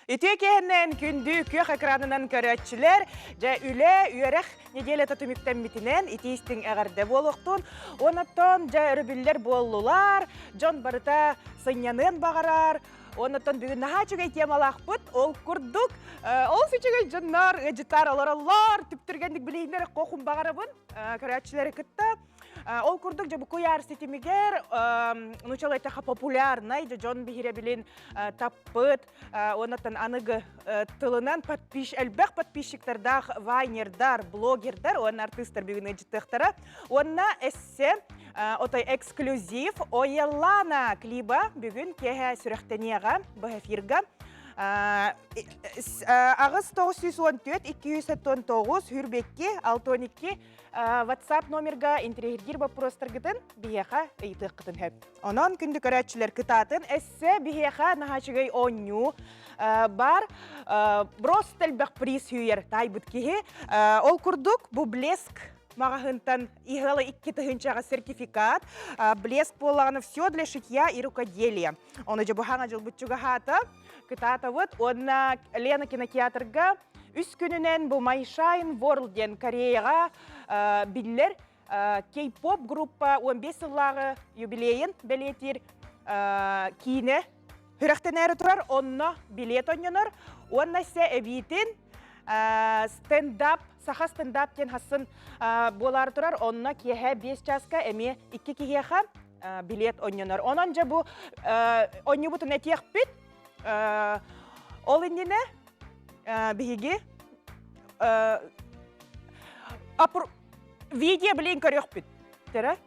Ütükehenen kündü kök ekranından körötçüler, ja üle üyereq nedele tatımükten mitinen itiistin eğerde boluqtun. Onatton ja örübüller bollular, John barıta sınyanın bağırar. Onatton bugün naha çögey temalaqpıt, ol kurduk. Ol süçögey jonlar, ıcıtar olorallar, tüptürgendik bileyinler qoqum bağırabın, körötçüleri kıtta. Ол курдук же бу яр сетимигер нучал это популярный же жон бихире билин таппыт онотан аныгы тылынан элбек подписчиктарда вайнердар блогердар он артисттар бүгүн жыттыктара онна эссе отой эксклюзив оялана клиба бүгүн кеhe сүрөктенияга бу эфирга Ağız 914-219 Hürbekki 612 WhatsApp номерга интерьергир вопростар гытын бияха ыйтык кытын хеп. Онон күндү көрөтчүлөр кытатын эссе бияха нахачыгай онню бар бростелбек приз хүйер тайбыт кихи. Ол курдук бу блеск магахынтан игалы 2 тыгынчага сертификат. Блеск боллаганы все для шитья и рукоделия. Оны же бу хана жыл бутчуга хата. Кытата вот онна Лена кинотеатрга үс күнүнен бу Майшайн World ден Кореяга биллер K-pop группа 15 жыллагы юбилейин белетир кийине хүрөктенери турар, онна билет оннонор, онна се эбитин стендап, саха стендап кен хасын болар турар, онна киеhe 5 часка эми 2 киеха билет оннонор. Онон же бу онню бутун этиекпит ол индине биги видео билин көрөкпүт. Тера?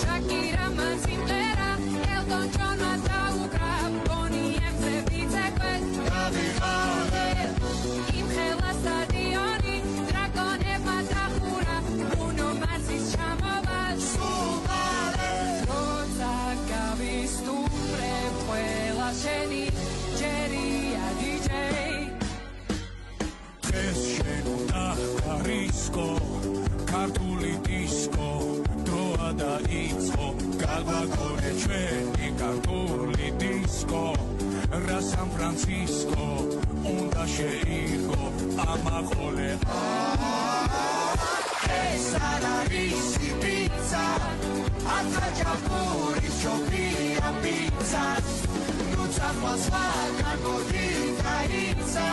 Shakira Manzimera, Elton John Matauka, Bonnie M. Sevicekvet, Im Hela Stadioni, Dragone Matahura, Bruno Marsis Chamoval, Rosa Gavistu Prepuela Sheni, Jerry a DJ. Escenuta Parisco, Cartuli Disco, Troada Izco, Calvagone Ceni, Cartuli Disco, Ra San Francisco, Onda Sceirgo, Amacole. Essa la risi pizza, Attaccia pure Ciopia pizza, Nuzza Pasvaga, Godita Izza,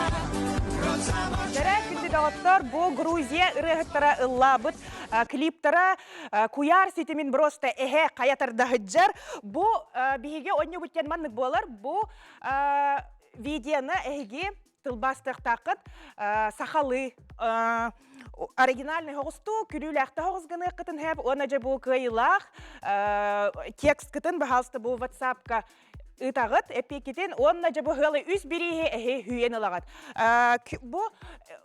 Rosa Дәрәк кандидаттар бу Грузия ырыгыттара ыллабыт клиптара куяр ситимин просто каятарда хыджар бу биһиге онню буттен маннык болар бу видеоны тылбастык такыт сахалы оригинальный хогусту күрүләхтә хогызгыны кытын хәп оны же бу кыйлах текст кытын бахалсты бу WhatsApp-ка ытагыт эпикетин онна же бу хылы үс бирихи хүйен ылагат. Бу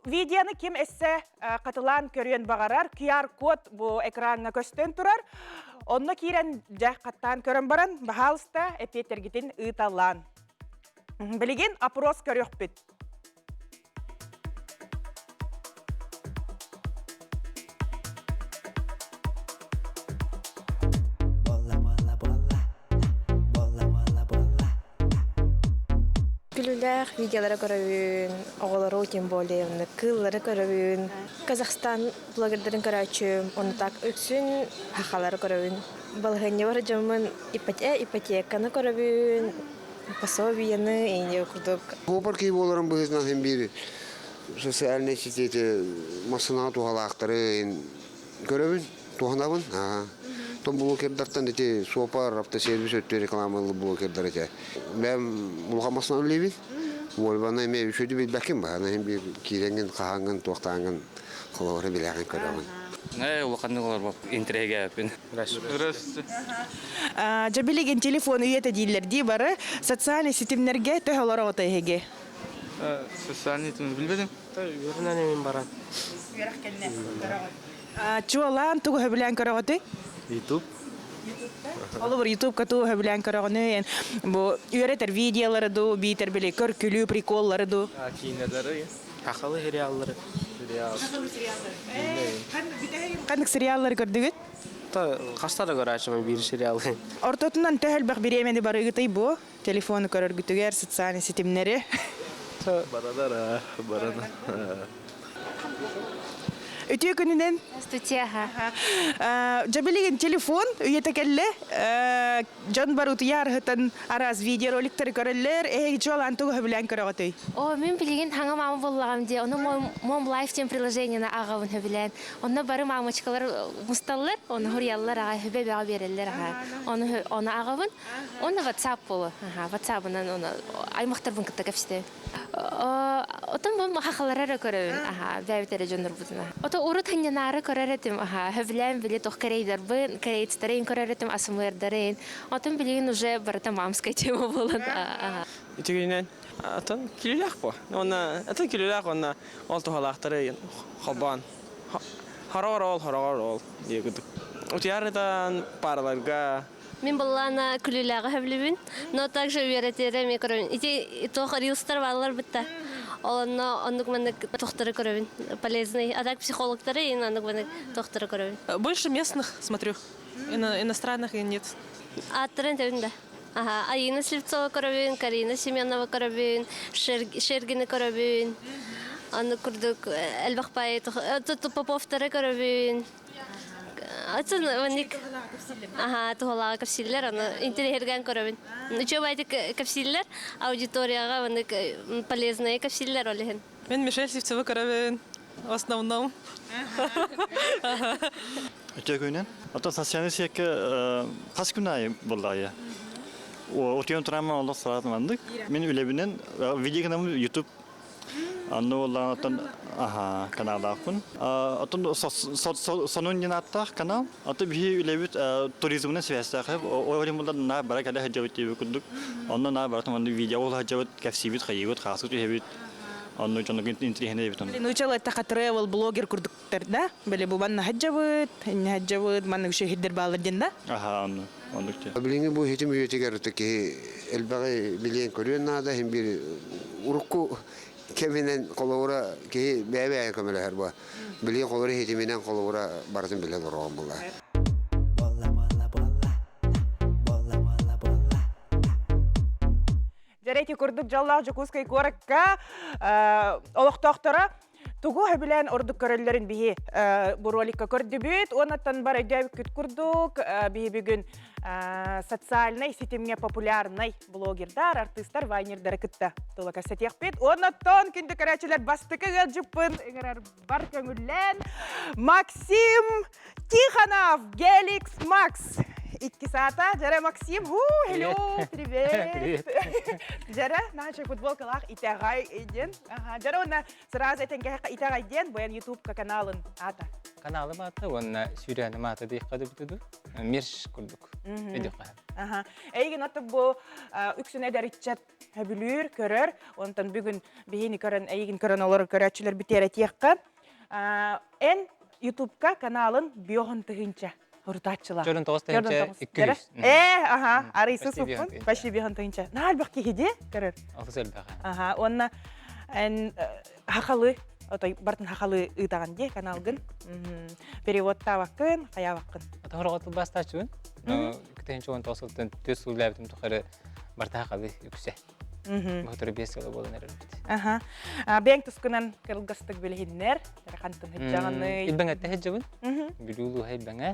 видеоны ким эссе катылан көрүен багарар, QR код бу экранга көстөн турар. Онна кирен жа каттан көрөн баран бахалста эпетергитин ыталан. Билеген опрос көрөкпүт. Күлүләр видеолары көрөбүн, оголору тем более, кыллары көрөбүн. Казахстан блогерлерин көрөчүм, оны так өксүн хакалары көрөбүн. Балгыне бар жамын ипотеканы көрөбүн, пособияны эне курдук. Хопарки боларын быгыздан hem bir социальный сетети масына тугалактары көрөбүн, туганабын. Том блогердартан эти сопар автосервис өттө рекламалы блогердар эти. Мен мулхамасынан лебит. Волбана эме үшөдү бит баким бар. Аны бир киренген каганган токтанган кылары билеген көрөмүн. Улаканылар бар интереге бин. Здравствуйте. Жабилеген телефон үйете дейлер ди бары социальный сетимнерге төһөлөр отайге. Социальный сетим билбедим. Юрнан эмин барат. Чуалан тугу билен көрөгөтү. YouTube. Олы бір YouTube кату хөбілән көріғыны, бұл үйретер видеолары ду, бейтер біле көркілі приколлары ду. Кинолары, хақалы сериаллары. Қандық сериаллар көрдігіт? Қастары көрәшімін бір сериалы. Ортотынан төхіл бақ беремені бары үгітай бұ, телефоны көрір күтігер, социальный сетімнері. Барадара. Өтіе күнінен? Стутияға. Жабелеген телефон, үйетекелі, жан бар ұты ярғытын араз видеороликтері көрілер, жол антуғы хөбілән көріғытой. Мен білеген таңа мамы болағам де, оны мом лайфтен приложениені ағауын хөбілән. Оны бары мамычкалар мұсталылар, оны хұрялылар аға хөбе бәға берілер аға. Оны ағауын, оны WhatsApp болу. WhatsApp-ынан оны аймақтар бұн күтті көпсті. Отын бұл мақақалары көріуін, бәбітері жоныр бұдына. Ота уру таңнянары көрәретім, хөбілән біле тоқ кәрейдер бұн, кәрейдістарейн көрәретім, асымлардарейн. Отын білеген уже барыта мамскай тема болын. Үтігінен, атын келіләқ бұ. Атын келіләқ, оны ол тұғалақтары қобан. Харағар ол, дегідік. Үтіярыдан параларға. Мен баллана күліләғы хөблібін, но также үйеретері мен көрімін. Ити тоқ рилстар балалар бітті. Оланна ондық мәнік тоқтары көрімін, полезный. А так психологтары ең ондық мәнік тоқтары көрімін. Больше местных смотрю, иностранных и нет. Аттырын тәуінде. Аина Слепцова көрімін, Карина Семенова көрімін, Шергіні көрімін. Оны күрдік Әлбақпай, Поповтары көрімін. Атын ваник. Тухалага капсиллер, аны интерьерген көрөбүн. Үчөө байды капсиллер, аудиторияга ваник полезные капсиллер олehen. Мен Мишель Сивцева көрөбүн в основном. Өтөгөнен. Ата социальный сетке кас күнай булдая. Отуен турама Аллах салатмандык. Мен үлебинен видео YouTube Анны олан атын каналдақпын. Атын сонун динаттақ канал. Аты бие үлебіт туризмның связьтақып. Ойым бұлдан на барак әлі хаджабыт дейбі күндік. Онны на баратың онды видео ол хаджабыт кәфсибіт, қайыбыт, қасыт үйебіт. Онны жондық интрихіне ебіт. Нучалы тақа тревел блогер күрдіктер, да? Бәлі бұл банна хаджабыт, манны үші хиддер балыр ден, да? Онны. Біліңі бұл хетім үйетігер өтікі әлбәғі білген көрген нада, hem bir урукку кеминен колура ки бәбә көмеләр бу. Биле колура хетиминен колура бартын биле дороган була. Жарети күрдік жаллақ жүкускай көрікка олықтақтары тугу хабилен ордук көрөллөрүн бии бу роликка көрдү бүт. Онаттан бар өдөбү күт курдук. Бии бүгүн социальный сетимге популярный блогердар, артисттар, вайнердар кытта. Тула кассетек бит. Онаттан күндү көрөчүлөр бастыкыга жыппын. Эңерер бар көңүллен. Максим Тихонов, Геликс Макс. 2 саата. Жара Максим. Hello, привет. Жара, наша футболкалах итагай иден. Жара онна сразу этенге итагай иден, боян YouTube каналын ата. Каналым аты, онна сүйрәнім аты дейік қады бүтіду. Мерш күрдік. Өдік қайым. Эйген аты бұл үксіне дәрітчат хөбілір, көрір. Онтан бүгін бейіні көрін, эйген көрін олар көрәтшілер бітері тияққа. Эн YouTube-ка каналын биоғын тұғынша. Уртатчыла. Жөрін тоғыз тәйінче 200. Арыйсы сұппын. Баши биоғын тұғынша. Нағал бақ кегеде көрір? Алғыз өл бәға. Онна хақалы, бартын хақалы ұйтаған де каналгын. Переводта вақын, қая вақын. Ата құрғатыл бастачуын. Күтәйінче 19-тен төс ұлабытым тұқыры барта хақалы үксе. Бұқтыры 5 жылы болын әрі бітті. Бәң тұскынан кірілгістік білігіндер. Қантын хеджағаны. Илбәң әтті хеджавын. Білулу хай бәңә.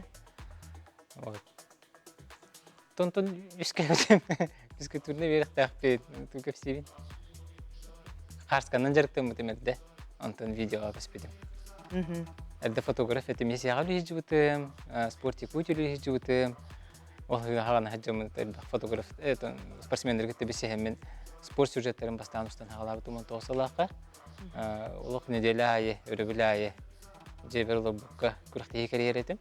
Тонтон үшке өтем. Үшке түріне беріқ тәқпет. Түкіп сейбін. Қарсқаннан жарықтан мұтемелді. Онтон видеоға көспедім. Әлді фотограф әтім есеғалу хеджі бұтым. Спортик өтелі хеджі бұтым. Ол хағаны хеджамын фотограф. Спортсмендер кетті бесеғымен спорт сюжеттерін бастан ұстан хағалары тұмын тоғысалаққа. Олық неделі айы, өрібілі айы. Жебір ұлыбыққа күріқтегі карьер етім.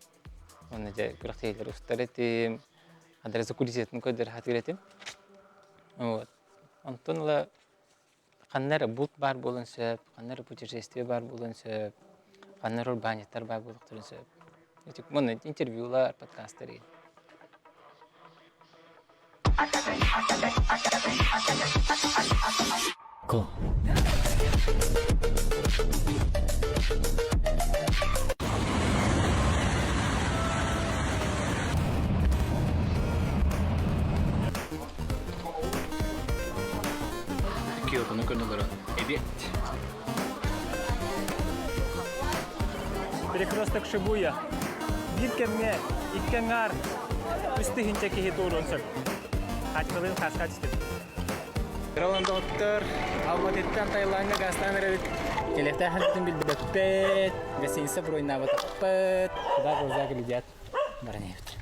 Оны жа күріқтегілер ұстар етім. Қадары закулисетін көдер хатыр етім. Онтон ұла қаннары бұлт бар болын сөп, қаннары путешествие бар болын сөп, қаннары урбанеттар бар болықтырын сөп. Мұны интервьюлар, подкасттар ен. Go. Kyoto'nun konuları evet. Перекресток Шибуя. Биркемне, иккенгар, үстігінче кехи туырынсыр. Қачқылын қасқа түстіп. Ролан доктор, Алматыттан Таиландга гастан ревит. Келехте хаттын билбеппет, гостиница бройна батаппет. Куда глаза глядят. Баранеют.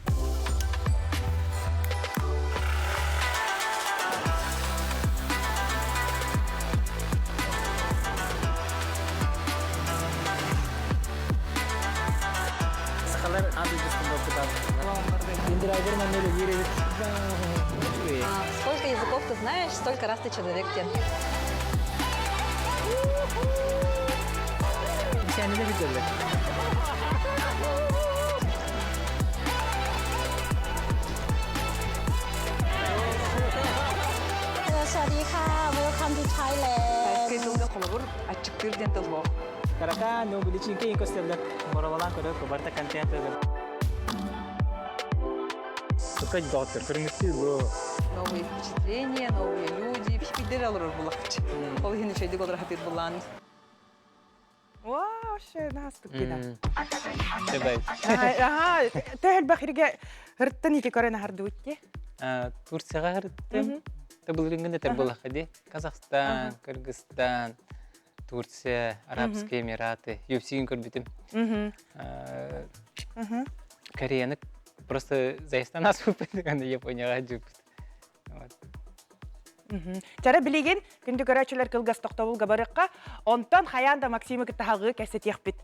Сахалар адыгыстын доктор. Индирайдер манеле виревит. Сколько языков ты знаешь, столько раз ты человек. Sen ne bitirdi? Welcome to Thailand. Kayıtılda kolabor açıktır dental bu. Karaka no bilicin ke inkostelda. Morawalan ko ko barta content da. Tukaj доктор, принеси бро. Новые впечатления, новые люди. Пипидер алыр булакчы. Ол хин шейди голдар хатыр булан. Вау, ше настук кина. Тебай. Ага, тәһәл бахирге хырттан ити корена хардуутте. Турцияга хырттым. Табылынгында табыла хади. Казахстан, Кыргызстан, Турция, Арабские Эмираты. Юпсигин көрбүтүм. Кореяны просто заистан асып дегенде Японияга жүрүп. Чара билеген күндү көрөчүлөр кылгас токтобул габарыкка, онтон хаянда Максима кытагы кесет яхпит.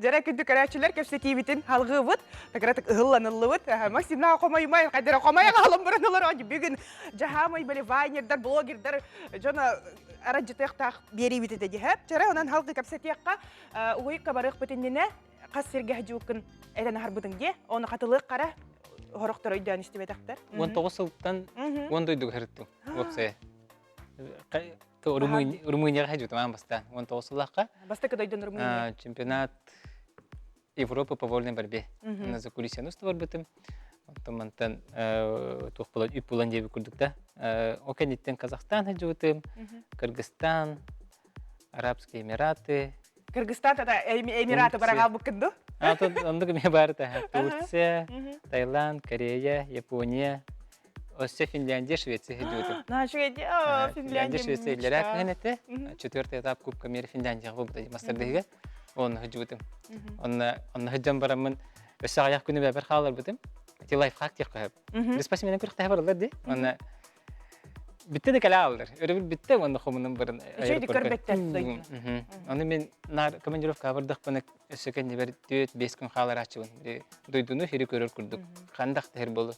Жара күндү көрөчүлөр кепсетибитин халгыбыт, тагратык ыгылланылыбыт. Максимна комаймай, кадера комай калым бурунлар ожи бүгүн жахамай беле вайнердар, блогердар жана араджытыктак берибит деди хеп. Жара онан халгы кепсетиякка уй кабарык битинне кассерге хажукын элен харбытынге, оны катылык кара хороктор өйдөн истебетактар. 19 жылдан 10 дойдук хырттым. Вопсе. Румынияга хажутум амбастан 19 жылга. Баста кадойдон Румыния. Чемпионат Европы по вольной борьбе. На закулисьяны устав арбитым. Онтан тух булат үп булан деп күрдүк да. Окенеттен Казахстан хажутым, Кыргызстан, Арабские Эмираты. Кыргызстан да Эмираты барага букынды. Ондук ме бар та. Турция, Таиланд, Корея, Япония. Осе Финляндия, Швеция хажутым. На Швеция, Финляндия. Швеция лерак генете. 4-й этап Кубка мира Финляндия болду мастerdеге. Он хажутым. Он хаджам барамын. Өсө аяк күнү бер халар битим. Ти лайфхак тек кап. Диспас менен күрүк табарлар ди. Аны битте де кала алдар. Өрөбүл битте онда хомунун бирин. Жейди көрбөттөр дойду. Аны мен нар командировка бардык баны өсөкөн бер 4-5 күн халар ачыбын. Дойдуну хери көрөр күрдүк. Кандак тер болду.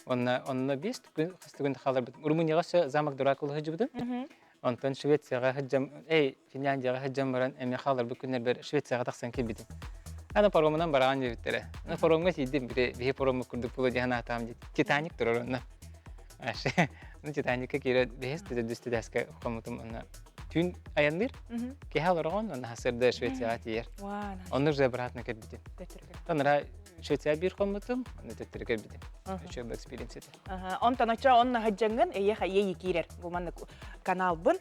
Онна 5 күн хастыгын халар битим. Румынияга замок дуракыл хажыбытым. Онтон Швецияга хаджам, Финляндияга хаджам баран эми халар бу күннер бер Швецияга таксан келбитим. Ана паромунан бараган жебиттере. Ана паромга сидим бир паромга курдук булу жана атам ди. Титаник турурунна. Аш. Ну Титаникке кире бесте десте даска комутум ана түн аянбир. Ке халарган ана хасырда Швецияга тиер. Оннур жебратна келбитим. Танра Швеция бир комутум, аны теттерге келбитим. Өчө бир экспириенс эти. Онтон ача онна хаджанган эйха эйи кирер. Бу маны канал бын.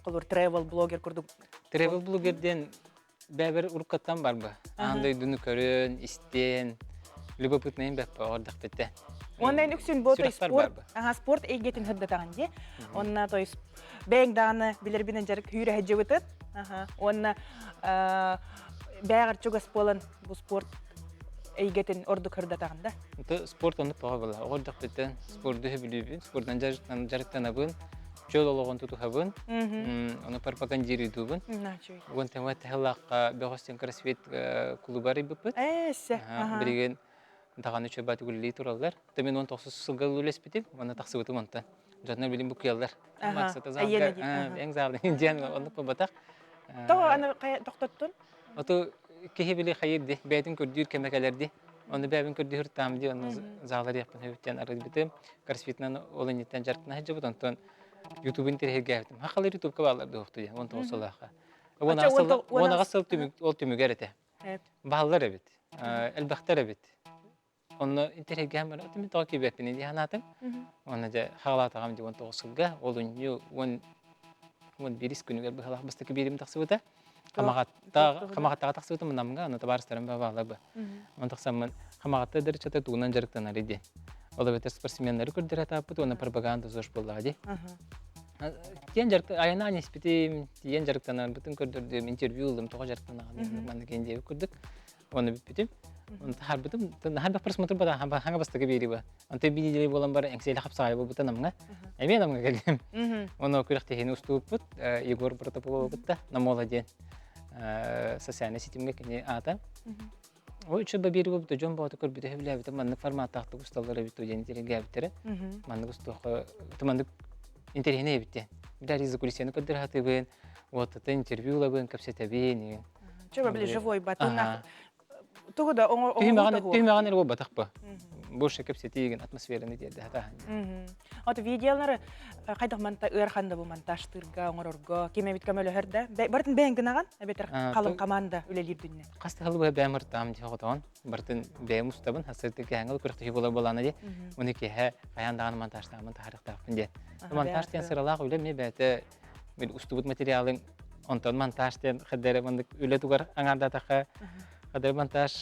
Колур travel блогер курдук. Travel блогерден бәбір ұрқаттан бар ба? Андай дүні көрін, істен, любопытнайын бәп ба ордақ бітті. Оннан үксін ботой спорт егетін хүддатаған де. Онна той бәң дағаны білер бінен жарық үйрі әджі өтіп. Онна бәгәр чугас болан бу спорт эйгетин орду кырдатагында. Это спорт онны тоға была. Ордық беттен спортды білуін, спорттан жарықтанабын, жол олығын тұту хабын, оны пропагандируйдубын. Начой. Он тема тәхілаққа бәғостен кроссфит клубары бұппыт. Әсі. Білген дағаны чөй баты күлілей тұралар. Мен 19 сылға үлес бітіп, оны тақсы бұтым онтан. Жаднар білім бұқ елдар. Мақсаты залға, ең залды индиян оны бұбатақ. Тоға аны тоқтаттын? Ото кеһе биле хайырды, бәйтин көрдүр кемекелерди. Оны бәбин көрдүр тамди, оны залар япын хөттен арыды битем. Кроссфитнан олынеттен жаркына хәҗә бутан тон YouTube-ын терге гәптем. Хакалар YouTube-ка баларды оқты я, он тоғсалаха. Оны гасыл түмүгәр ите. Баллар бит. Әлбәхтәр бит. Оны интерге гәмер атым такip этпени диянатын. Оны да халата гамди он тоғсылга, олын он бирис күнүгә бахалах бастык бирим тахсыбыта. Хамағаттаға тақсы өтім мұнамға, оны табарыстарын бағалабы. Оны тақсамын, хамағатта дәрі чата туғынан жарықтан арыды. Ола бетер спортсменлері көрдір атапыд, оны пропаганда зош болады. Тен жарықтан, айына анеспетім, тен жарықтан арбытын көрдірдім, интервью ұлым, тоға жарықтан ағаны кендегі көрдік. Оны бітпетім. Оны тахар бітім, тахар бақ просмотр бада, хаңа бастығы бері ба. Оны бейделей болан бар, әңсейлі қапсағай болбыта намға. Әмен намға келдім. Оны көріқтегені ұстуып бұд, Егор Протопол бұдта, намола ден. Социальный сетимге кене ата. Ой, чё бабири бу жон бата көрбүдө хеблебите, мандык форматтагы усталары бит деген телегебиттери. Мандык устуха, мандык интернет битте. Бир ризы кулисени көддөр хатыбын, вот это интервьюлабын, капсетебин. Чё бабили живой батунна. Тугуда түймөгөн эле батакпы. Больше капсетеген атмосфераны дерде хата. Аты видеолары кайдак манта ырханда бу монтажтырга, оңорорго, кеме бит камеле херде. Бартын беңгинаган, бетер калын команда үлелирдинне. Касты халбы бәмер там диготон, бартын бәм устабын хасырты кәңгел күрәхти була буланы ди. Уни кеһә каяндаган монтажтамын тарихтапын ди. Монтажтан сыралак үле ме бәте бил устубут материалын онтон монтажтан хәдәре мындык үле тугар аңарда таха. Хәдәре монтаж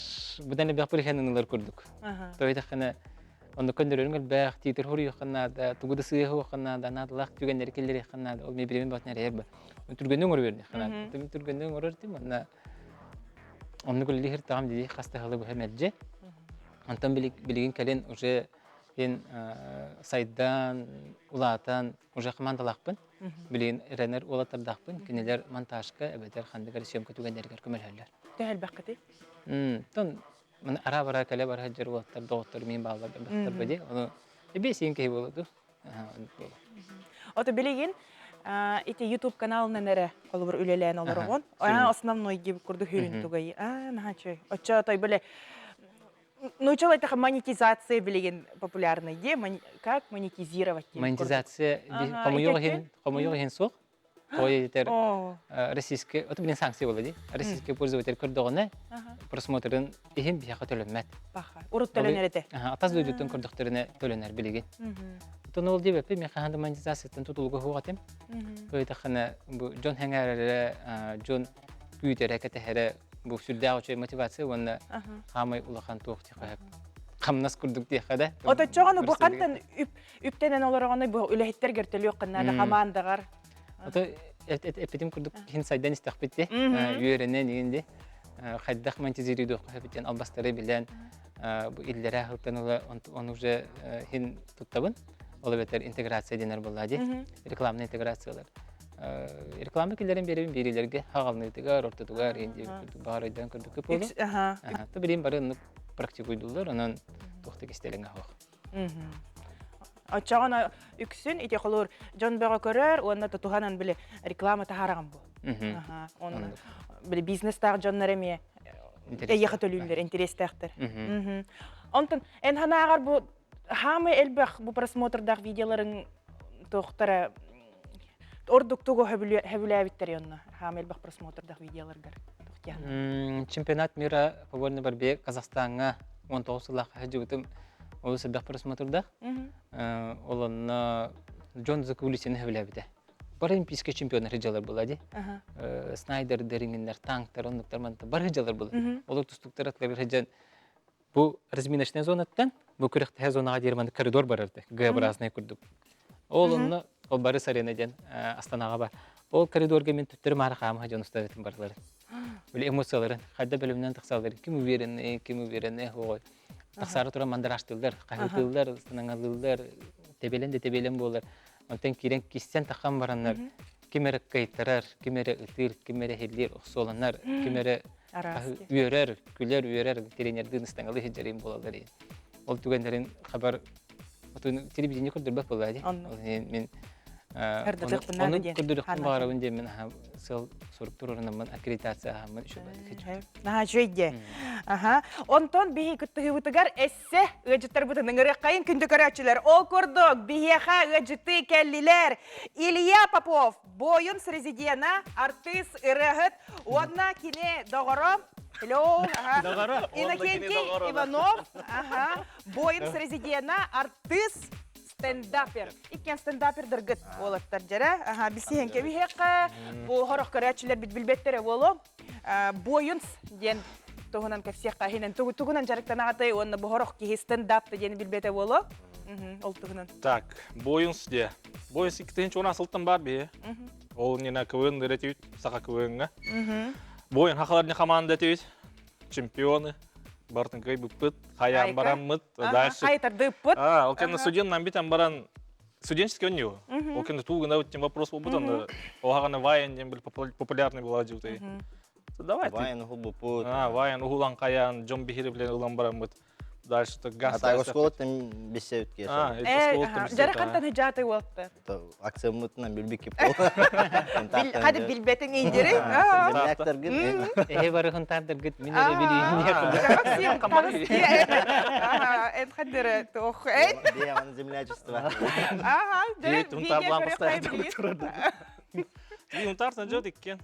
будан бәк пирхәннәр күрдүк. Тойда хәнә онда көндөрөнгөл бәк титер хури хәнә да тугуда сыйы хәнә да надлак түгәннәр килләр хәнә да ул мебелен батнар ябы. Түргәннән гөр берди хәнә. Түргәннән гөр ди монда. Онны гөл лихер тагам ди хаста хәле бу хәмәҗе. Антан билеген кален уже ен сайдан улатан уже командалакпын. Билеген ренер улатардакпын. Кинелер монтажка әбәдәр хәндәгәр сөйм көтүгәннәр көмәләләр. Тәһәл бәкәте. Тон мен ара-бара кәле бар хаҗыр вакыттар доктор мен балалар бәхтәр бәди. Аны бесен кей булды. Аты билеген ите YouTube каналынан эре колбур үлелән олоргон. Основной дип күрдү хөрин тугай. Нахачы. Ача тай беле научила это монетизация билеген популярный де, как монетизировать. Монетизация кому хин сок. Ой, это российский, это блин санкции были, российский пользователь кордона, просмотрен ихим бияха төлөнмәт. Баха, урут төлөнер ите. Атаз дөйдүтөн кордокторуна төлөнер билеген. Тон ол деп мен ханда монетизациядан тутулуга хугатым. Тойда хана бу Джон Хенгер, Джон Күйтер катехере бу сүрдәүче мотивация ванна хамай улахан тоқти кайып. Камнас күрдүк ди хада. Ата чоганы бу кантан үптенен олорганы бу үлехеттер гертеле кынна командагар. Ата эпидем күрдүк хин сайдан истахбитте. Юренен дигенде хаддах монетизирийдү хабитен албастары белән бу илләре хылтаныла он уже хин туттабын. Ол бетер интеграция динер булады. Рекламный интеграциялар. Реклама килләрен бериләргә хагалны тегәр ортотугар инде барыдан күрдүк күп булды. Та билим барын практикуйдылар, анан тохты кистелеңә хак. Ачагана үксүн ите холор жон бага көрөр, онда тутуганан биле реклама тахараган бу. Он биле бизнес таг жоннар эме. Эйе төлүлөр интерестактыр. Онтон эн ханагар бу хамы элбах бу просмотрдагы видеолорун тохтара ордук туго хабилябиттер янна. Хамы элбах просмотрдагы видеолоргар тохтян. Чемпионат мира по вольной борьбе Казахстанга 19 лах хаҗыбытым. Ол себеп просмотрда. Олонна Джон Закулисин хабилябите. Олимпийский чемпион хаҗалар булады. Снайдер дериннер танктар ондуктар манта бар хаҗалар булды. Олар тустуктар атлар хаҗан бу разминочная зонаттан бу күрәхтә зонага дирман коридор бар иде. Г-образный күрдүк. Олонна ол Барыс аренаден Астанага бар. Ол коридорга мен төттөр мархам хаҗан уставитим барлар. Böyle emosiyaların, hayda bölümünden tıksalları. Kim uverene hoy. Taksarı tura mandaraştırlar, kahıtırlar, sınangalılar, tebelen bolar. Ondan kiren kissen takan baranlar. Kimere kayıtlar, kimere ıtır, kimere hellir, oxolanlar, kimere üyerer, üyerer, trenerden istangalı heccerim bolaları. Ol tügenlerin haber, otun televizyon kurdur bak boladı. Men onu kurduruktan bağıra önce men sıl soruktururundan men akreditasiya men şöyle. Şöyle. Ondan bihi kütühübütügar esse ıcıtır bıtı nıngırı kayın kündü körәчілер. Ol kurduk biheha ıcıtı kelliler. Илья Попов, boyun srezidiyana, artist, ırıhıt, odna kine doğru. Hello. Иннокентий Иванов, boyun srezidiyana, artist, stand-upper. İkken stand-upper dırgıt olattır jere. Bilsihen kebi heqa, bu horok körәчілер bilbettere olu. Boyun diyen tohunan kefsiyakka hinen tugunan jarıktan ağatay onu bu horok ki stand-up diyen bilbete olu. Ol tohunan. Так, Boyens diye. Boyens 2-нче 16 бар бе. Ол нена КВН дәретит, сака КВНга. Boyun хакаларны команда дәретит. Чемпионы. Бартын кай бупыт, хаян бараммыт, дальше. Хайтарды пыт. Ол кенде студент битен баран студенческий у него. Ол кенде тугында өттен вопрос был бутан. Ол хаганы ваян дем бил популярный был ажуты. Давайте. Ваян угул Ваян угулан каян, Джон Бихири билен улан бараммыт. Дальше так газ. Атайга школаттан бесеут кеш. Жарыкантан хыжаты болтты. Акция мытынан билбек пол. Hadi bilbetin indiri. Билектер гит. Барыхын тардыр гит мен эле билейин. En хадыр тох. Демон землячество. Унтардан жод иккен.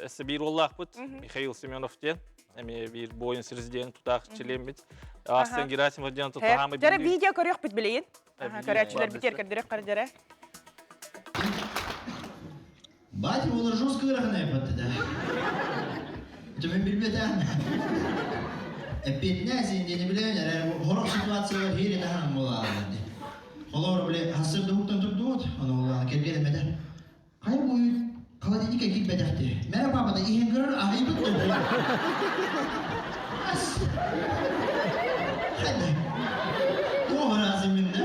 Эсе бир уллах бут. Михаил Семенов ден. Эми бир боюн сирізден тутақ челембит. Астен Герасимов ден тутағамы Жара видео көрөк бит билейин. Көрәчілер битер көрдірек көрдірек. Батя олар жестко ырахынай батты да. Это мен билбетен. Эпетне сенде не билейнер, хорок ситуациялар хейре тахан болар. Олар биле хасырды хуктан турдуот, аны олар келген эмеде. Кай бою холодильникке килбедекти. Мера папада ихен көрөр агайбыт да. Ас. Хadi. Doğru aziminde.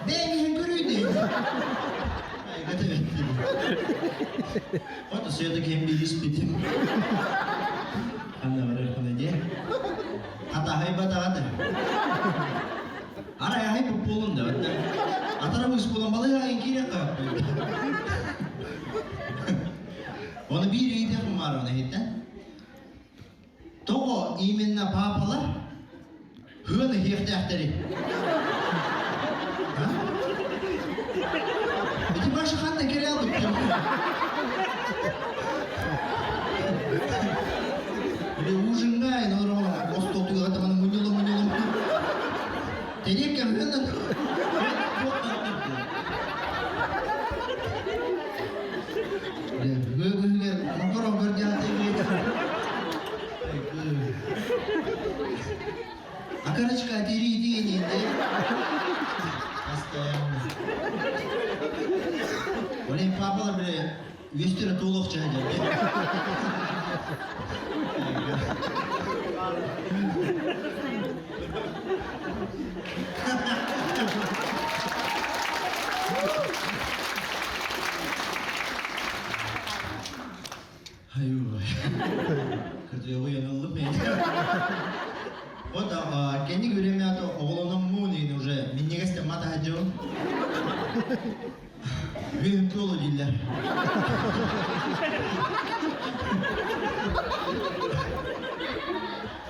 Ben ihen görüydü. Ay gata vetti. O da sırada hem bir ispitim. Anna var öyle diye. Ata hayba da ada. Ara hayba polun da. Atara bu spolun balığı ayın kire kapı. Onu bir iyi de var ona hitten. Того именно папалар хыны хефтәхтәри. Эти башы ханна келе алып. Бе ужингай норма, остол туга таман мунило. Терек кемнен. Гыгыгы, макарон көрдәте. Акарочка, иди, постоянно. Олень папалар бля, вестері толық жайды. Аюбай. Хотел уянул лыпней. Вот, кенди время то оголоном муни уже миннегесте мата хаджо. Вин толу диллер.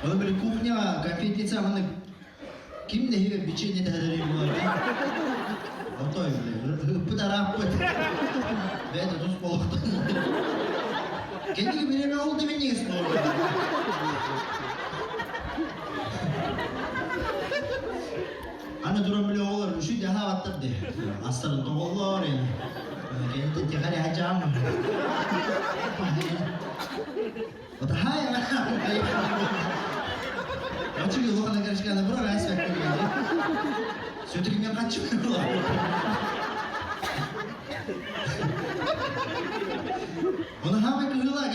Вот были кухня, конфетница, аны ким де хеве печенье тадыры булар. Вот той бля, пытарап пыт. Бәді тұс болықты. Кенди время олды миннегесте олды. Ana durum bile olur, şu daha attırdı. Aslanın doğullar yani. Kendi tekrar hacam. O da hayır. Açık yolu bana karışkan bırak aspekt gibi. Sütükümden kaçmıyorlar. Onu hemen kırıyorlar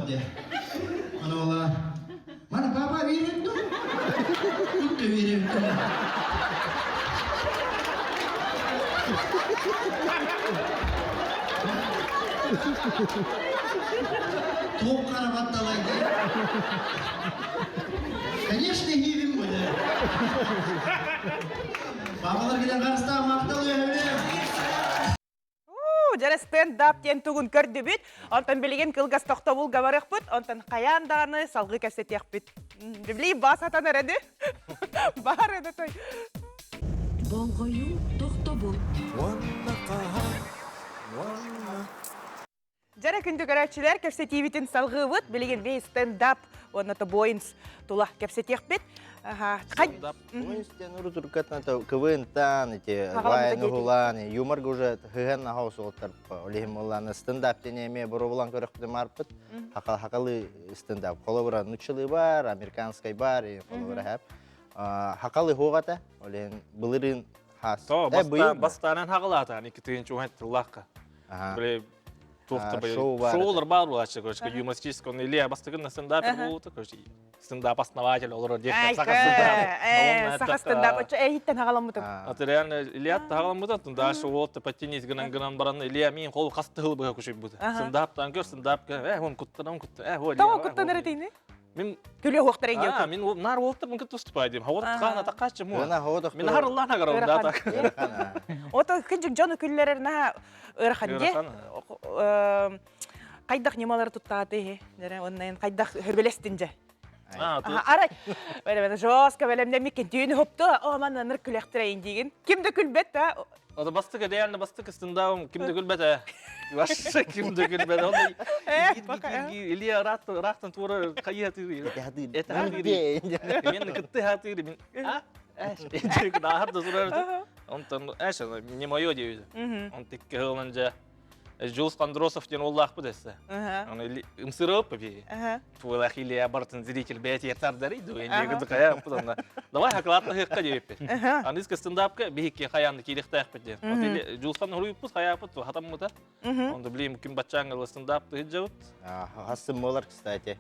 de. Ana ola. Mana papa verin dur. Tuttu verin dur. Топ карабатталайды. Конечно, хивим буде. Бабалар келен қарыста мақтал өйілем. Жара стендап тен тугун көрді бүт. Онтан білеген кылгас тоқтабул гаварық бүт. Онтан қаяндағаны салғы кәсетек бүт. Білей бас атан әреді. Бар әді той. Болгою тоқтабул. Жара күнді көрәтшілер кәпсетейбітін салғы бүт. Білеген бей стендап. Онаты бойынс тула кәпсетек бүт. Ойынстен ұры тұрқатына КВН-тан, вайны ғуланы, юморға уже ғығын ағау соғыттар. Олегім оланы стендап денеме бұры болан көрік бұдым арпыт. Хақалы стендап. Қолы бұра нұтшылы бар, американскай бар, қолы бұра әп. Хақалы хоғата, олегім бұлырын хас. Бастарынан хақылата, екі түйінші оғайт тұрлаққа. Шоулар бар бұл ашық, юмористический, он Илья бастығын стендапер болды, стендап основатель, олар дектор, сақа стендап, әйттен хағалам бұтын. Аты реально Илья хағалам бұтын, дашы олты паттенес гынан бараны, Илья мен қолы қасты ғыл бұға көшіп бұды. Стендаптан көр, стендап көр, он күттін, Тау күттін әрі Күлі оқтар еңгеу күн. Мен нар олтыр мүмкін тұстыпайдым. Хауадық қағына таққашы мұға. Мен Мен арыллана қарауым дата. Ота күнжік жоны күллеріне ұрқанде. Қайдақ немалары тұттағады. Оннайын қайдақ хүрбелестінже. Арай. Жосқа бәлемден мекен түйіні хөпті. О, мана нұр күлектірейін деген. Кімді күлбет, а? Ода бастық реально бастық стендауым кімді күлбет, а? Ваша кімді күлбет. Илья рақтан тура қайы атыры. Это атыры. Мен күтті атыры. Ахарды сұрарды. Онтан, әші, не мое деуді. Он текке ғылынжа. Жулс Кондросов ден оллақ бұдесі. Умсырып бе. Туылақ Илья бартын зритель бәйт ертар дарыйды. Ендегі қая бұданда. Давай хақылатны хыққа деп бе. Анызғы стендапқа бейікке қаянды кейліқті әқ бе. Жулстан ұруып бұз қая бұд, хатам мұта. Онды білейм күн батчаңғылы стендапты хит жауыд. Хасым болар, кстати.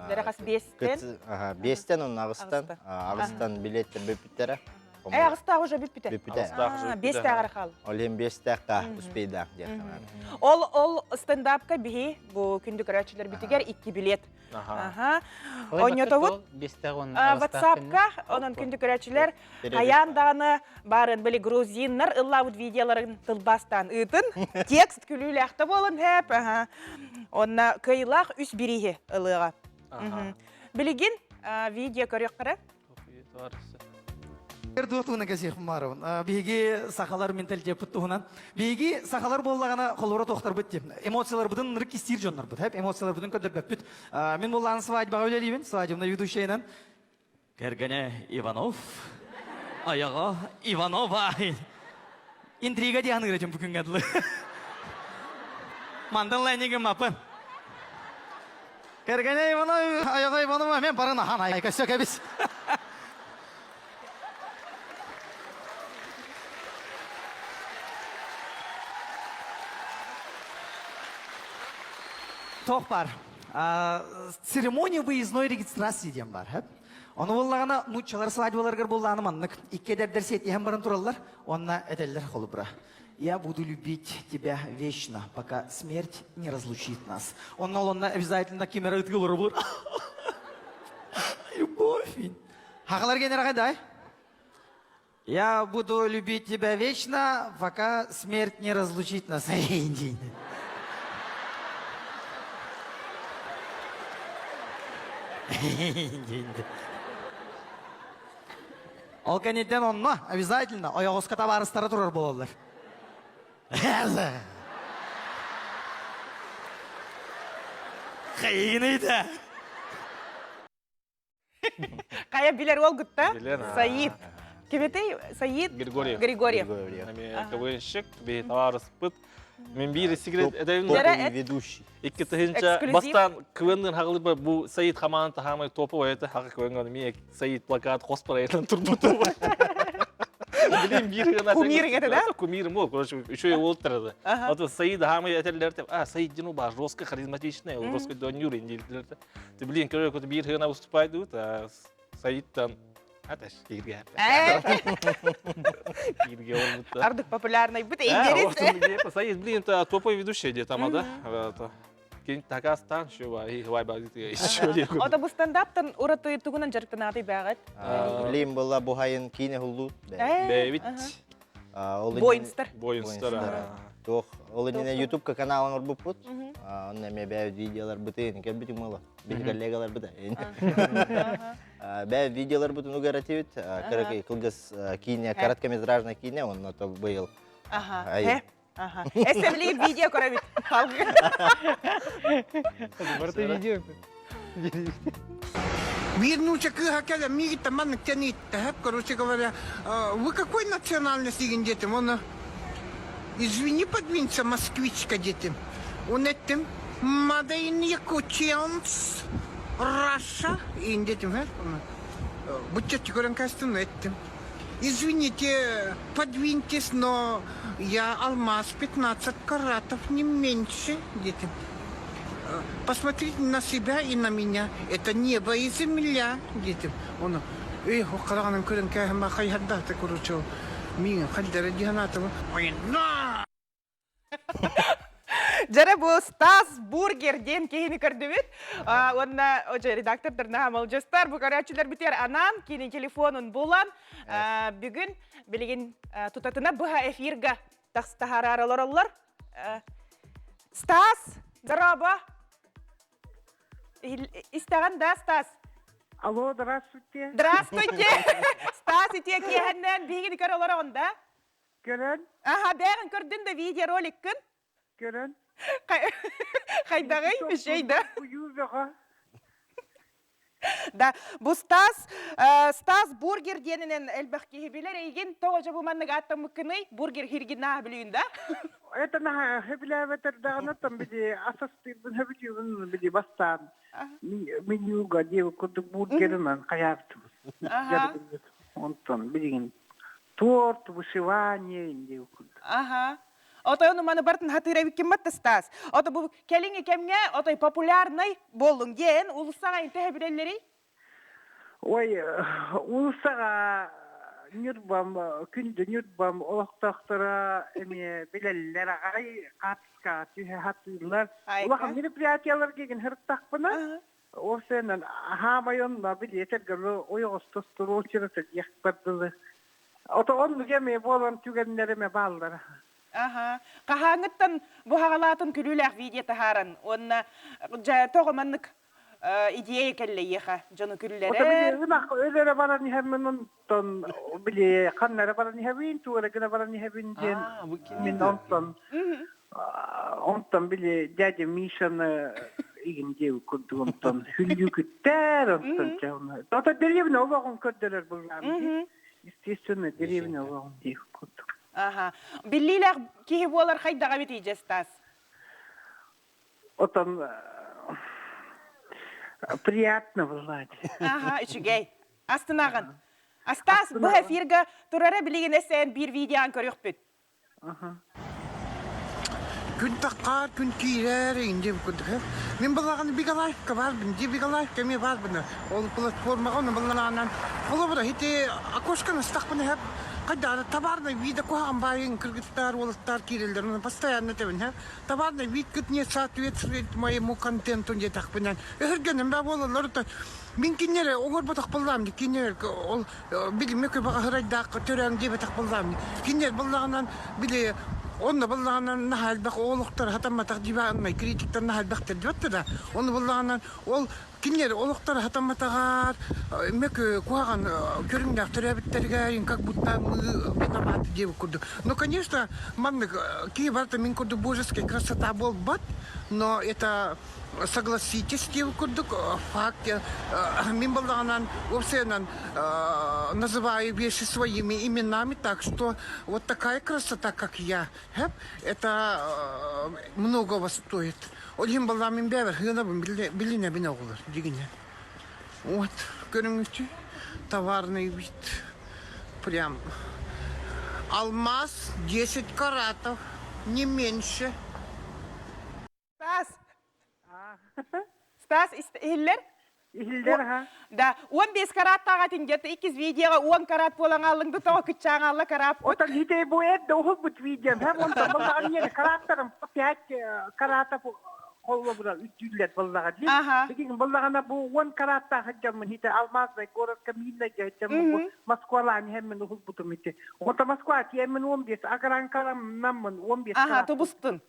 Дәріғас бестен? Бестен, он ағыстан билеттер бөпіттері. Ағыстағы уже бүт-бүті? Бесті ағары қал? Олем бестіққа үспейді. Ол стендапқа бейі, бұл күнді көрәтшілер бітігер 2 билет. Ойнетовыд? Ватсапқа, оның күнді көрәтшілер қаяндағыны барын білі грузиннар ұллауыд видеоларын тылбастан ұтын. Текст күлілі ақты болын әп. Онына көйлақ үс бірейі ұлыға. Білеген видео көрек қара? Дуотуна газих марун. Биги сахалар менталитет путтугунан. Биги сахалар боллагана колора тохтар битти. Эмоциялар будын рык истир жоннар бут. Хеп эмоциялар будын көдөрбөп бит. Мен булланы свадьбага өйлөйбүн. Свадьбаны ведущийнен. Кергене Иванов. Аяга Иванова. Интрига дияны гөрөм бүгүнгө дылы. Мандан лайнеге мапын. Кергене Иванов, аяга Иванова мен барына хан айка сөкөбүз. Тоқ бар. Церемония выездной регистрации дем бар. Оны боллағана нұтчалар свадьбаларғар боллағаны маннық. Иккедердер сет ехен барын туралар, онна әдәлдер қолы бұра. Я буду любить тебя вечно, пока смерть не разлучит нас. Онна обязательно кемера ұтқылары бұр. Любовь. Хақалар кенер қайдай? Я буду любить тебя вечно, пока смерть не разлучит нас. Ол кәнеттен онна, обязательно, аяғыз ката барыстары тұрар болалар. Қайын еді. Қая білер ол күтті? Білер. Саид. Кеметей? Саид? Григорьев. КВНщик, бей товарыз бұд. Мен бейірі секрет әдәйімді. Ведущий. Икки тыгынча бастан КВН'ден хағылы бұл Саид Хаманты хамай топы ойты. Хақы КВН'ға мен Саид плакат қоспар әйтін тұрбыты ойты. Bileyim bir hına. Kumirin ete de? Kumirim ol. Короче, еще и олтырды. Вот Саид хамы этерлер деп, Саид жину бар, жестко харизматичный, он жестко донюр индилдер. Ты блин, короче, вот bir hına выступает, а Саидтан аташ кирге. Кирге олмутта. Ардык популярный бит интерес. Саид, блин, это топовый ведущий где там, да? Кейін Такастан шоу и хвай багдыты еще. Ота бу стендаптан ураты тугунан жарктанаты багат. Билим була бугайын кине хуллу. Бэвит. Бойнстер. Бойнстер. Тох, олынина YouTube каналын бупут. Он неме бэвит видеолар бытын, кен битик мало. Бит коллегалар быта. Бэвит видеолар бутын угаративит. Короче, кылгыс кине, короткометражный кине, он на то был. Ага. Ага. Эсэмли видео коробит. Барты видео. Вернуться к Хакеля, мигита ман тянит. Короче говоря, вы какой национальности детям? Он, извини, подвинься, москвичка детям. Он этим, Мадайн Якутианс, Раша, и детям, будьте тихорен кастен этим. Извините, подвиньтесь, но я алмаз 15 каратов, не меньше, дети. Посмотрите на себя и на меня. Это небо и земля, дети. Он, охраным куренка, махай хаддата, короче, мин, хаддара диханатова. Ой, на! Жара бу Стас Бургер ден кийини көрдүбүт. Онна редактордорна хамал жастар бу карачылар битер анан кийини телефонун булан. Бүгүн билген тутатына быха эфирга тахстахараралар. Стас, здорово. Истаган да, Стас. Алло, здравствуйте. Здравствуйте. Стас, ите кийеннен бигини көрөлөр онда? Көрөн. Ага, бегин көрдүн да видеороликкин. Көрөн. Хайдагай бишейда. Да, бу Стас Бургер денинен элбах кихибилер эйген тоожа бу маннык аттамыкыны бургер хиргина билүүн да. Это на хеблеветер дагана там биди асастырдын хебичүүн биди бастан. Менюга дев куду бургеринен каяктыбыз. Онтон билген торт, вышивание дев куду. Ага. Отой onu маны бартын хатыра кимматты Стас. Ото бу келиңе кемге отой популярный болдуң ден улусага инте билелери. Ой, улусага нюрбам күндө нюрбам олоктоктора эме билелер агай катка түйе хатырлар. Улаха мероприятиялар кеген хырттакпына. Осенен хамайонна билетер гөлө ойгостостуру чирете якпардылы. Ото онну кеме болон түгеннереме балдар. Ага. Кахаңыттан бу хагалатын күлүләк видео тахаран. Онна тогоманнык идея келле еха. Жону күлләре. Ото бак өзере баран хеммен тон биле каннары баран хевин тура гына баран хевин ден. Мен онтон биле дядя Мишаны иген дев курдунтон хүлүкүттер онтон жана. Ото деревня огон көддөрөр булган. Естественно, деревня огон дев курду. Ага. Биллилер кихи болар хайдага бити жастас. Отон приятно влади. Ага, ичигей. Астынаган. Астас бу эфирге турара билген эсен бир видеоан көрөкпүт. Ага. Күн таккар, күн кийер инде күдүк. Мен балаган бигалайфка бар, бигалайфка ме бар буна. Ол платформага оны баланан. Ол бара хите окошканы стакпыны хеп когда товарный вид амбайин кыргызстар улуттар кирилдер постоянно тебен товарный вид не соответствует моему контенту не так понять эргенем ба болалар то мен кинере оңор ботак булам ди кинер ол били мекө багырайда төрөң деп так булам кинер булганан били онны булганан нахалбак олуктар хатаматак дибанмай критиктер нахалбактер диптта онны булганан ол кинер олуктар хатаматагар мекө куаган көрүңдак төрөбиттерге как будто виноват деп курду. Ну, конечно, мамы Киев это min курду божеский красота был бат, но это согласитесь, деп курду факт. Мин баланан овсенан называю вещи своими именами, так что вот такая красота, как я, это многого стоит. Олим баламин бевер, хына билине биногулар, дигине. Вот, көрүңүзчү, товарный вид, прям. Алмаз 10 каратов, не меньше. Стас, Хиллер? Хиллер, ха. Да, 15 карат тағатын жеті, 2 видеоға 10 карат болан алыңды, тоғы күтчаң алла карап. Отан хитей bu et doğu bu videom. Hem ondan bunların yeri karatlarım 5 karata kollu bura 300'ler vallahi değil. Peki vallahi bu 10 karatta hacamın hite almaz ve korak kamilla hacamın bu Moskvalan hemen doğu bu tumite. Ota Moskva ki hemen 15 agar Ankara namın 15 karat. Aha, tubustun.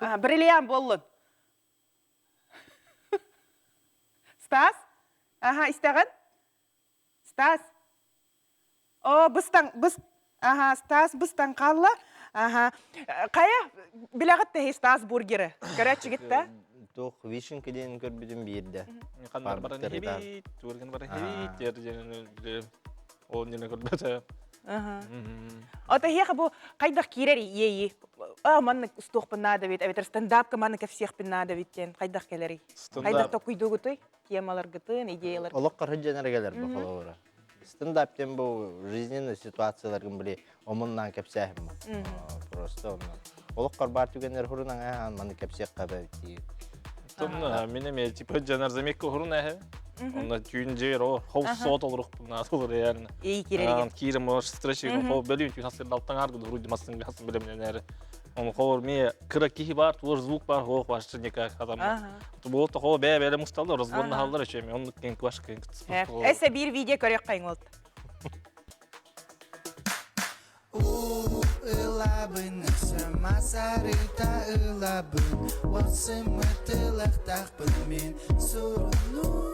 Brilliant bollun. Стас? Ага, истеген? Стас? О, Стас быстан қалла. Ага. Қая білағыт тәхи Стас бургері? Көрәтші кетті? Тоқ вишенка дейін көрбедім берді. Қандар баран хебит, көрген баран хебит, ол нені көрбеді. Ота хеха бу қайдақ керер ейі? Манны ұстуқ надо бит, әветер стендапка манны кәфсех надо биттен. Қайдақ келері? Қайдақ та күйді күті? Темалар гытын, идеялар. Олық қырғы жәнергелер бұл қолауыра. Стендаптен бұл жизненный ситуацияларғын біле омыннан кәпсәхім бұл. Просто оннан. Олық қыр бар түгенер хұрынан әйін маны кәпсәқ қабай дейі. Томна, менеме типа жанар замекка хұрын әйі. Онна түйін жер о, хоус сот олырық бұл натылыр әріні. Ей керерген. Кирім о, шыстрашығын, қол бөліін түйін асырды алттан арды ғұрыйды масын ғасын білемінен әрі. Он қол ме кыра кихи бар, тур звук бар, хол башчы никак адамда. Бұл то хол бәле мұсталды, разгонны халдар үшеме, оны кен кваш кен кытсы. Әсі бір видео көрек қайын олды. Ылабын, сама сарыта ылабын, осы мұтылықтақпын мен сұрыну.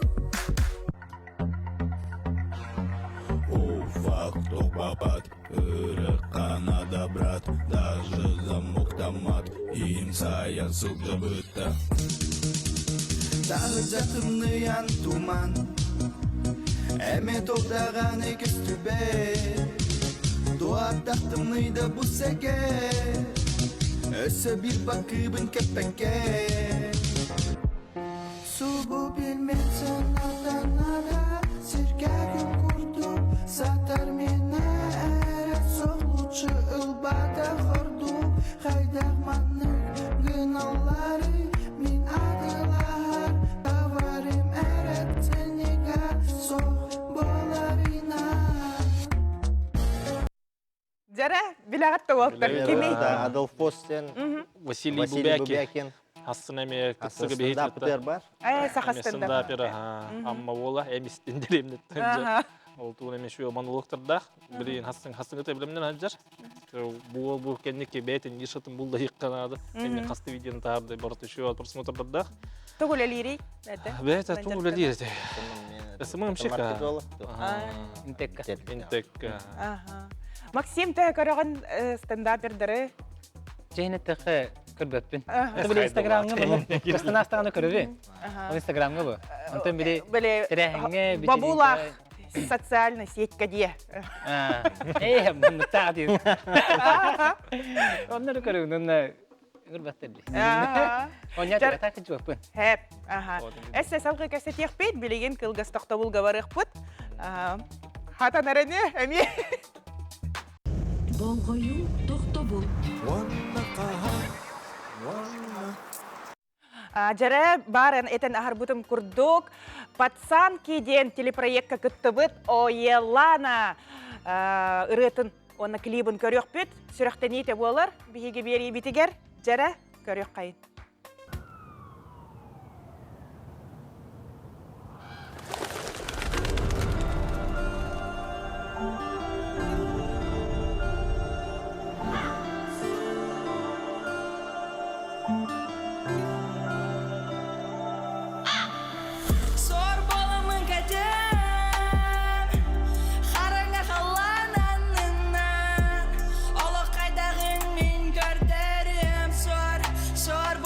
Факт попад, Канада, брат, даже замок томат, им саян сылды быта. Тағы жатымныян туман, әме тоқтаған екіз түбе, дуаттақтымныйды бұл сәге, өсі бір бақыбын кәпәке. Субу білмесін атанада, сіркәгін құрдым, сатар мені әрі соғлучы ұлбада құрду. Қайдақ манның гыналары, мен адылар, таварым әрәттінеға соқ боларына. Жара, білағатты олықтар, кемей? Адолф Постен, Василий Бубякин. Хасын әме күтсігі бейт стендаптер бар? Сақа стендапер, амма ола әместен деремнеттен. Ол туын әме шуы монологтардақ, білейін хасын өте білімнен әджар. Бұл кәннеке бәйтін ешетін бұл да еққанады. Әме қасты видеоны тағарды барты шуы просмотр бардақ. Тұғыл әлірей? Бәйті тұғыл әлірей. Әсімім шеқа. Интекка. Максим, тәе көріған стендапердері? Жейнеттіқі көрбөппін. Бұл инстаграмға бұл. Кірістің астағаны көрі. Ол инстаграмға бұл. Онтан біле тірәңге бітіріңгі. Бабулақ социальный сетька де. Бұны тағдыр. Онлары көрі, онына көрбәттірді. Оня тәқі жуаппын. Әп. Әсі салғы кәсі текпейд, білеген кілгіс тоқтабылға барық бұд. Хатан әріне, әме. Болғою тоқтабыл. Жара барын этен ахарбутым курдук. Пацанки ден телепроектка күттібіт Оелана ұрытын оны клибін көрек бүт. Сүріқтен ете болар. Бейге бері бітігер. Жара көрек қайын. Sor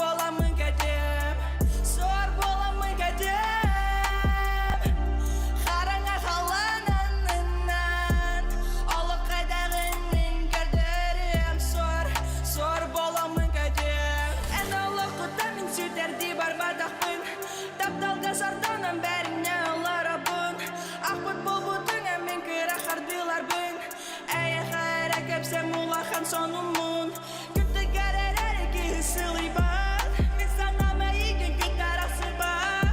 Aman sonumun Güpte gerer ki sılıbat Biz sana meygin gitar asıbat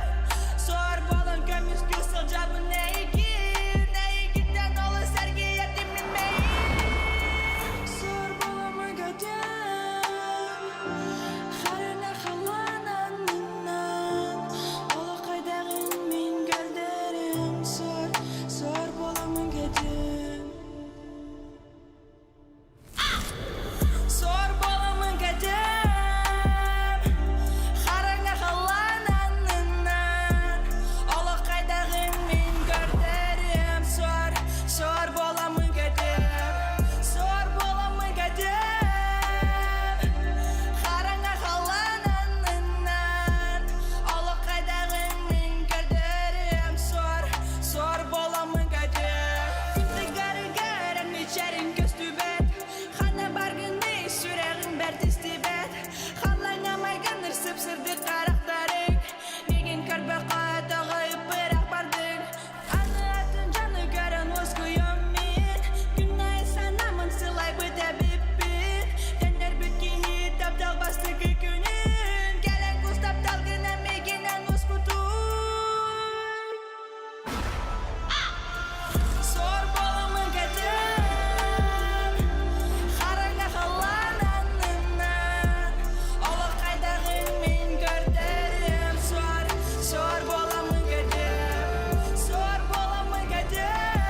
Sor bolun kömüz küsül cabı neygin Neygitten olur sergi yetimin meyin Sor bolumu gödüm Harına halananından Ola kaydağın min gölderim Sor bolumu gödüm Sor bolumu gödüm Harına halananından Ola kaydağın min gölderim Sor bolumu gödüm Sor bolumu gödüm Harına halananından Ola kaydağın min gölderim Sor bolumu gödüm Gündü garı garen içerin göstübet Xana bargını süreğin bertistibet Xalana mayganır sıpsırdı karakterin Negin körbe qatağıyıp bırak bardın Anı atın canı gören öz kuyum min Günay sanamın sılay bıda bippin Denler bütkini taptal bastı kükünün Gelen kuz taptal gına meginen uz kutuy Sor bolumu gödüm Harına halananından Ola kaydağın min gölderim Sor bolumu gödüm Sor bolumu gödüm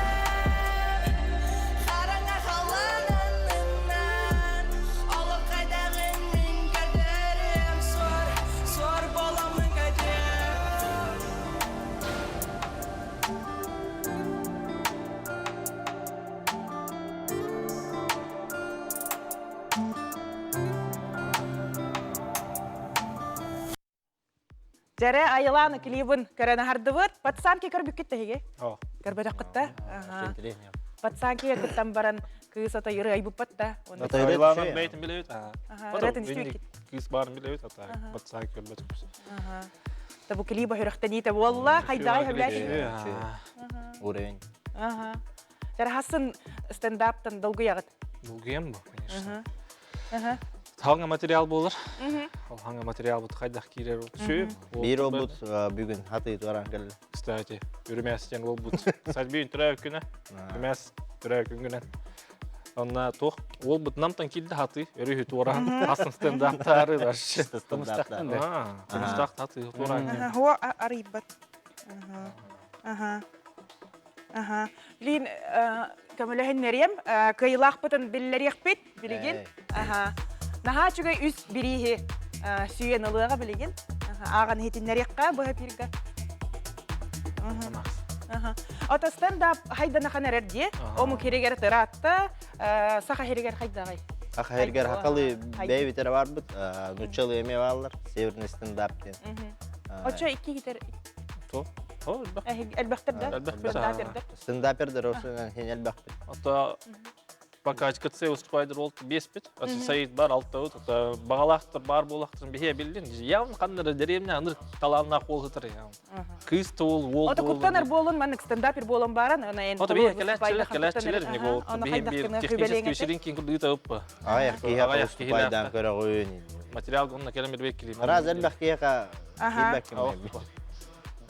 Harına halananından Ola kaydağın min gölderim Sor bolumu gödüm Жара айыланы клибын көрәне хардыбыт, пацанки көрбүк кетті хеге? О. Көрбөдік қытта? Шентелең. Пацанки кыттан баран кыз ата йыры айбып батта. Тайланын бейтін білеуіт. Ретін істеу кет. Кыз барын білеуіт, ата батсаң көрбөтік біз. Табу клиба хүріқтен Walла, хайдай хавляши. Уровень. Жара хасын стендаптан долгу яғыт. Долгуем бұл, конечно. Хаңа материал болыр. Ол хаңа материал бұд қайдақ кейлер ол сөйіп. Bir ol bud bugün hatı tuaran geldi. Кстати, үрмәстен ол бұд. Сәлбейін түрәу күні. Үрмәс түрәу күнгінен. Онна тоқ, ол бұд намтан келді хаты. Үрі туаран. Асын стендаптары бар. Тұрмыстақ хаты туаран. Хуа арибат. Лин көміліхін нерем, кыйлақ бұтын білілерек бет, білеген. Наха чүгай үс бірейі сүйен ұлыға білеген. Аған хетін нерекқа бұға пирға. Ота стендап хайдана қанарерде, ому керегер тұратты, сақа херегер хайдағай. Сақа херегер хақалы бәйбетері бар бұд, нұчалы еме балылар, северный стендап ден. Оча икі кетер? Әлбәқтірді? Стендапердер, осынан хен әлбәқтір. Ота пока КЦ устроидер ол 5 бит, сайт бар, алтта өт, бағалақтыр, бар болақтырын бейе білден. Яғын қандыры дәреміне аныр талалына қол ғытыр. Кыз туыл, ол туыл. Ота көптаныр болын, мәнік стендапер болын барын. Ота бейе кәләтчілер, не бол, бейе технический шерин кейін күрді ұтап ба. Аяқ кейе ұступайдан көрі қойын. Материал ғонына кәлемер бек келейм. Раз әлбәқ кейеға кейбәк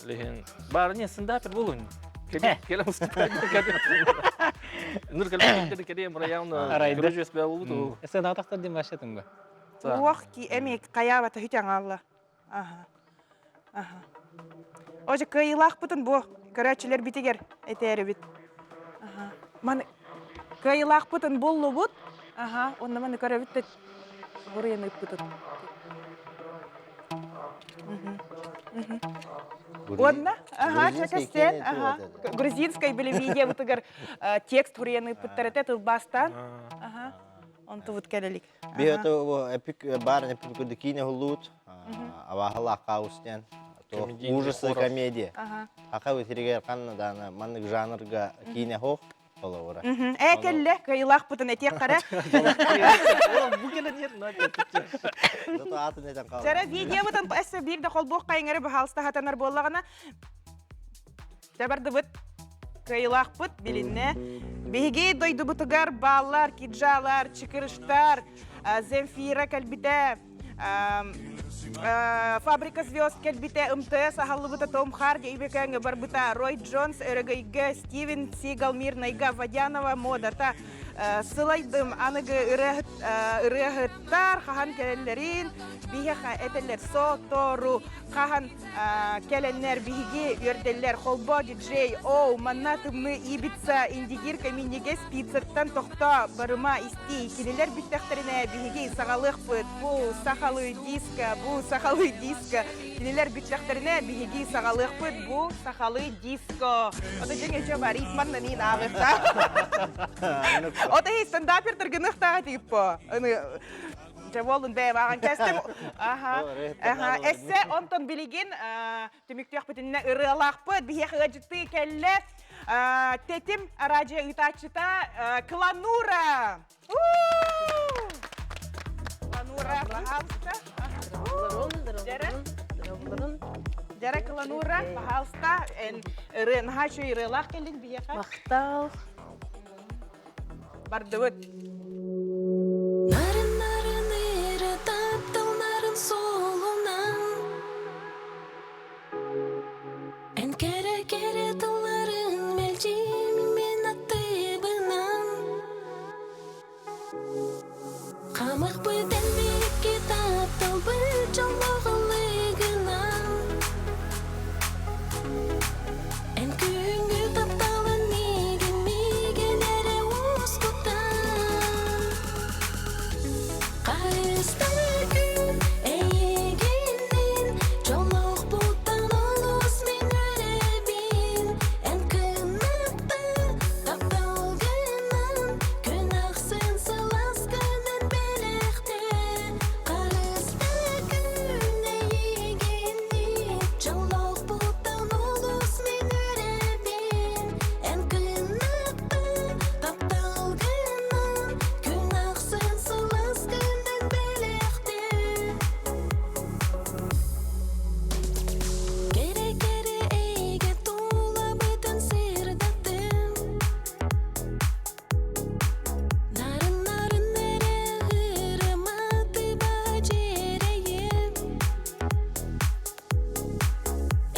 кемейм. Бар, не, стендапер болын. Келем уступайдан кәдем. Нұр кәлемдерді кәдем районны көрежес бә болуды. Сен атақтар дем башетің бі? Уақ ки әмек қаябата хүтен алла. Ожы кыйлақ бұтын бұ, көрәтшілер бітігер әтәрі біт. Кыйлақ бұтын болу бұт, онда маны көрі бітті бұрыйын үп бұтын. Одна, чакастен, грузинская были видео, вот игр текст хуреный путтерете тут бастан, он тут вот калелик. Биото эпик барн эпик кудикине хулут, авахала каустен, то ужасы комедия. Ака вот регер канна дана манник жанрга кине хох. Олора. Экелле, кыйлақ бұтын әтек қара. Жара видео бұтын әсі бірді қол бұқ қайыңыры бұхалысты хатанар болағына. Жабарды бұт кыйлахпыт билинне. Биги дойдубутугар баллар, киджалар, чикырыштар, Земфира кальбите, Фабрика звезд кальбите, МТС, ахаллыбыта Том Харди, ибеканга барбыта, Рой Джонс, Эрегайга, Стивен Сигал, Мирнайга, Водянова, Модата, Сылайдым, аныгы ырыгыттар, хахан келелерин, бихеха этелер сотору, хахан келенер биги үрделер, холбо, диджей, оу, маннатымны ибица, индигирка, миниге, спицаттан тохта, барыма, исти, келелер биттехтерине, биги, сағалых пыт, бу, сахалы диска, келелер биттехтерине, биги, сағалых пыт, бу, сахалы диско. Ота жеңе жаба, ритманна нин ағықта. Ота хей стендапер тыргынықтаға типпо. Жаволын бәй баған кәстім. Әссе онтон білеген түміктіяқ бітініне ұрылақпы, бейеқ ғыжытты кәлі тетім радио ұтачыта Кланура. Кланура, пожалуйста. Жара Кланура, пожалуйста. Нахачу ұрылақ кәлін бейеқа. Мақтал. Бардывыт. Нарын ері таптыл нарын солынан Ән кәрі тыларын мәлжем мен аттыбынан Қамық бұдан бекке таптыл бұл жалығылығынан Ән күңгі тапталын меген әрі ұскыттан Қарыста күн әйегеннен Жолық бұттан олыс мен өребін Ән кынатты тапталғынан Күн ақсын сылас күнін белекте Қарыста күн әйегеннен Жолық бұттан олыс мен өребін Ән кынатты тапталғынан Күн ақсын сылас күнін белекте Кере әйге тула бүтін сырдаттым Нарын әрі ғырыматы бәжерейім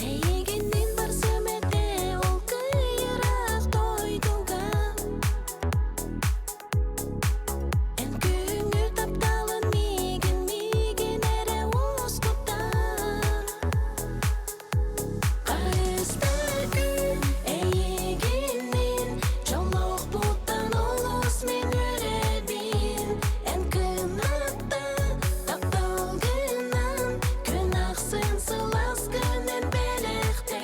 Әйгеннен бар сөмәте ол күйірақ тойдуға Ән күңі тапталын меген әрі ұскыттан Қарыста күн әйгеннен Жолық бұттан олыс мен өребін Ән кынатты тапталғынан Күн ақсын сылас күнін белекте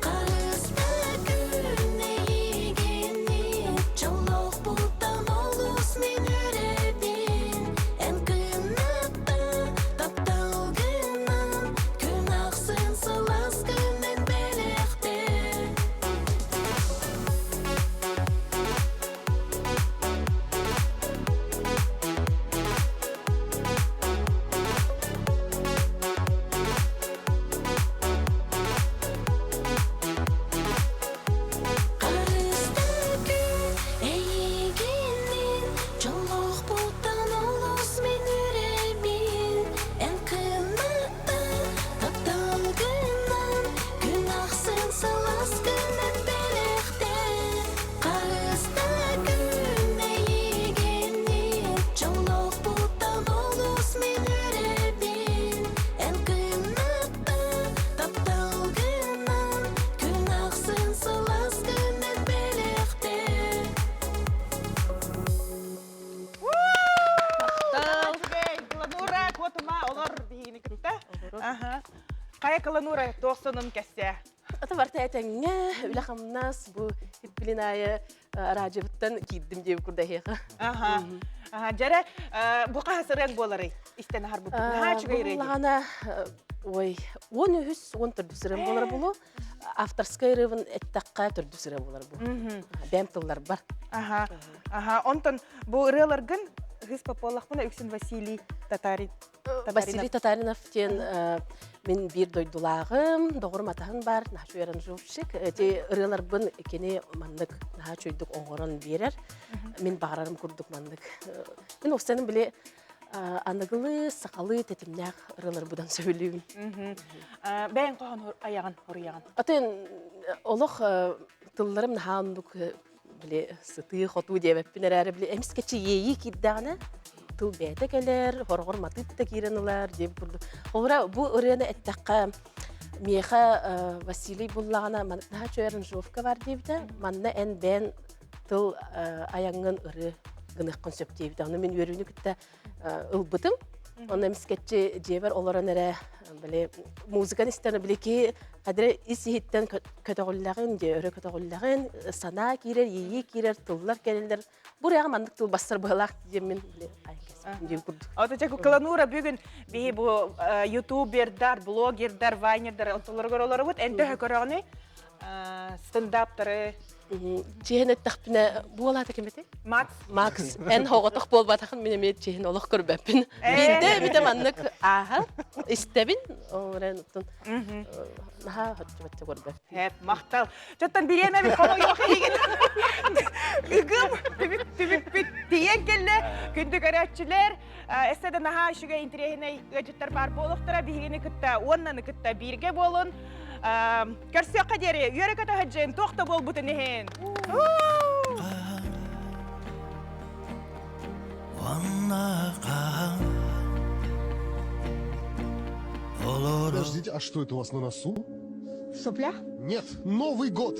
Қарыста күн әйгеннен Жолық бұттан олыс мен өребін Ән кынатты тапталғынан Күн ақсын сылас күнін белекте Қарыста күн әйгеннен Жолық бұттан олыс мен өребін Ән кынатты тапталғынан Күн ақсын сылас күнін белекте Қарыста күн әйгеннен Жолық бұттан олыс мен өребін Ән кынатты тапталғынан Күн ақсын сылас күнін белекте Кланура, котума, олар дегені күнті. Қая Кланура тоқсының кәсте? Ата барта әтәңне, үләқамнас бұл хитпілінайы радиоттан кейдім деп күрдәйеға. Жәрі, бұқа сырын болары істен ағар бұл. Наға чүгей рейді? Бұлағана, ой, 10 түрді сырын болар бұлы. Авторскай рывын әттаққа түрді сырын болар бұл. Бәм тыллар бар. Онтын бұл ұрыларғын гыз пополахмына үксін Василий Татарин. Василий Татаринов тен мен бир дойдулағым, доғырым атағын бар, нашу ерін жуфшик. Те ырылар бұн кене мандық наға чөйдік оңғырын берер. Мен бағарарым күрдік мандық. Мен оқсаным біле анығылы, сақалы, тетімнәқ ырылар бұдан сөйлеуін. Бәйін қоған аяғын, ұрияғын? Атын олық тылларым наға ондық біле сыты, хоту дебеппін әрі біле әміскетші ейі киддағына тыл бәті кәлер, хорғыр матытта киренілер деп күрді. Олыра бұл ұрияны әттәққа меха Василий бұллағына наға чөйерін жуфка бар дебді. Манна ән бән тыл аяңын ұры гыныққын сөп дебді. Оны мен өріні күтті ұлбытым. Оны әміскетші дебір оларын әрі музыканы істені білеке қадірі исихеттен көтіғыллағын, өрі көтіғыллағын, сана керер, ейі керер, тыллар керелер. Бұрияғы мандық тыл бастар бұғылақ деймен біле айкес. Отача Кукаланура бүгін бейі бұл ютубердар, блогердар, вайнердар, онтылар көрілері бұд, әнді көріғыны стендаптары. Чейін өттіқпіне бұғылаты кеметі? Макс. Ән хоғытық бол батақын мен емет чейін олық көрбәппін. Менде мандық аға, істебін. Оларен ұттын. Наға хөтті көрбәппін. Әт, мақтал. Жоттан береме бір қону жоқ еген. Үгім, түбіп дейен келі. Күнді көрәтшілер. Әседі наға үшіге интерегіне өжіттер бар болуқтыра. Бейгені күтті, оннаны күтті бірге болын. Көрсе қадері, үйері көті ғаджын, тоқты бол бұты нехен. Подождите, а что это у вас на носу? Сопля? Нет, Новый год.